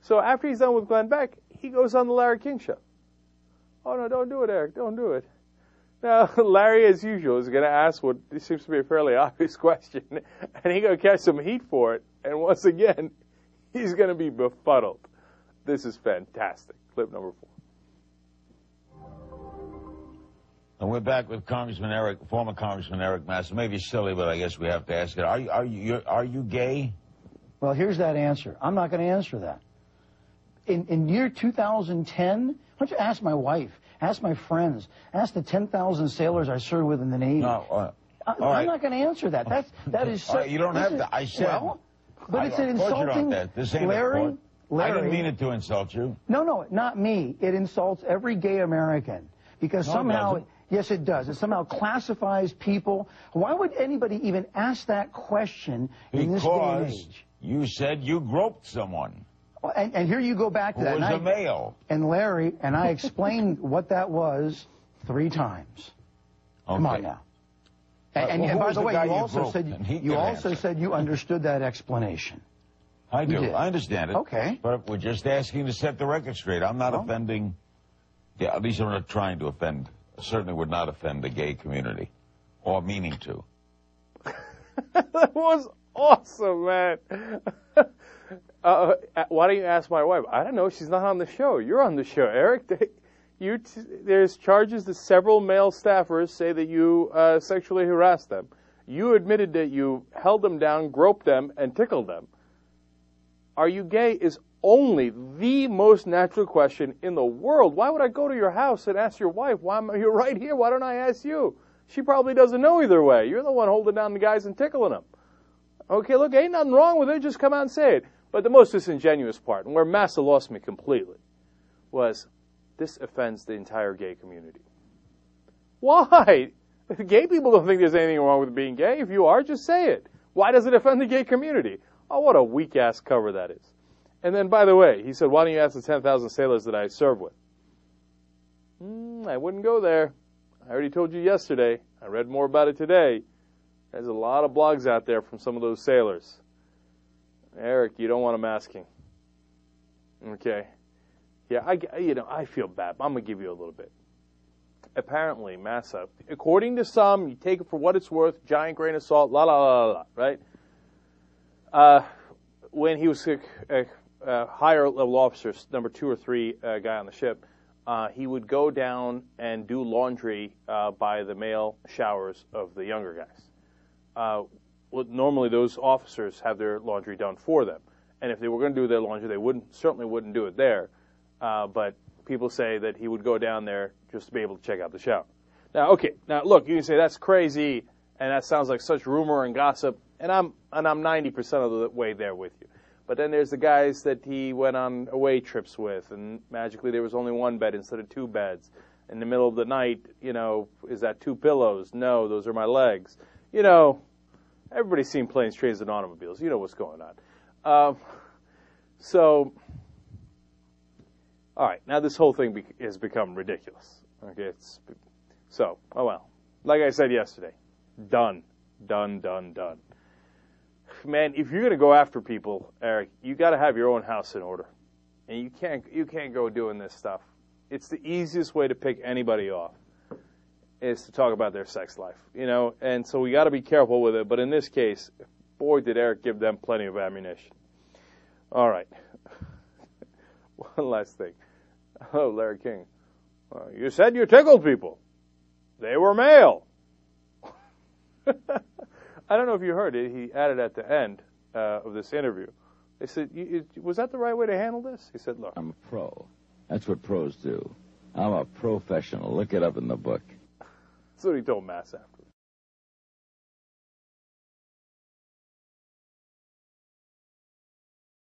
So after he's done with Glenn Beck, he goes on the Larry King show. Oh, no, don't do it, Eric. Don't do it. Now, Larry, as usual, is going to ask what seems to be a fairly obvious question, and he's going to catch some heat for it. And once again, he's going to be befuddled. This is fantastic. Clip number 4. And we're back with former Congressman Eric Massa. Maybe silly, but I guess we have to ask it. Are you gay? Well, here's that answer. I'm not going to answer that. In year 2010, why don't you ask my wife, ask my friends, ask the 10,000 sailors I served with in the Navy. No, I'm not going to answer that. That is so. You don't have to. I said. Well, but it's an insulting. This ain't Larry, I didn't mean it to insult you. No, not me. It insults every gay American because somehow. Yes, it does. It somehow classifies people. Why would anybody even ask that question in this day and age? You said you groped someone. Well, and here you go back to that. Who was a male. And Larry, and I explained what that was 3 times. Okay. Come on now. And by the way, you also said you understood that explanation. I do. I understand it. Okay. But we're just asking to set the record straight. I'm not offending. Yeah, at least I'm not trying to offend. Certainly would not offend the gay community, or meaning to. That was awesome, man. Why don't you ask my wife? I don't know. She's not on the show. You're on the show, Eric. There's charges that several male staffers say that you sexually harassed them. You admitted that you held them down, groped them, and tickled them. Are you gay is only the most natural question in the world. Why would I go to your house and ask your wife? You're right here. Why don't I ask you? She probably doesn't know either way. You're the one holding down the guys and tickling them. Okay, look, ain't nothing wrong with it. Just come out and say it. But the most disingenuous part, and where Massa lost me completely, was this offends the entire gay community. Why? Gay people don't think there's anything wrong with being gay. If you are, just say it. Why does it offend the gay community? Oh, what a weak-ass cover that is. And then, by the way, he said, why don't you ask the 10,000 sailors that I served with? I wouldn't go there. I already told you yesterday. I read more about it today. There's a lot of blogs out there from some of those sailors. Eric, you don't want them asking. Okay. Yeah, I feel bad. I'm going to give you a little bit. Apparently, Massa, according to some, you take it for what it's worth, giant grain of salt, la, la, la, la, right? When he was higher level officer, number 2 or 3 guy on the ship, he would go down and do laundry by the male showers of the younger guys. Normally those officers have their laundry done for them, and if they were going to do their laundry, they certainly wouldn't do it there. But people say that he would go down there just to be able to check out the shower. Now, okay, look, you can say that's crazy, and that sounds like such rumor and gossip, and I'm 90% of the way there with you. But then there's the guys that he went on away trips with, and magically there was only 1 bed instead of 2 beds. In the middle of the night, is that 2 pillows? No, those are my legs. Everybody's seen planes, trains, and automobiles. You know what's going on. All right, now this whole thing has become ridiculous. Okay, oh well. Like I said yesterday, done. Man, if you're going to go after people, Eric, you got to have your own house in order, and you can't go doing this stuff. It's the easiest way to pick anybody off is to talk about their sex life, and so we got to be careful with it. But in this case, boy, did Eric give them plenty of ammunition. All right, one last thing. Oh, Larry King, you said you tickled people. They were male. I don't know if you heard it. He added at the end of this interview. They said, was that the right way to handle this? He said, look. I'm a pro. That's what pros do. I'm a professional. Look it up in the book. That's what he told Massa afterwards.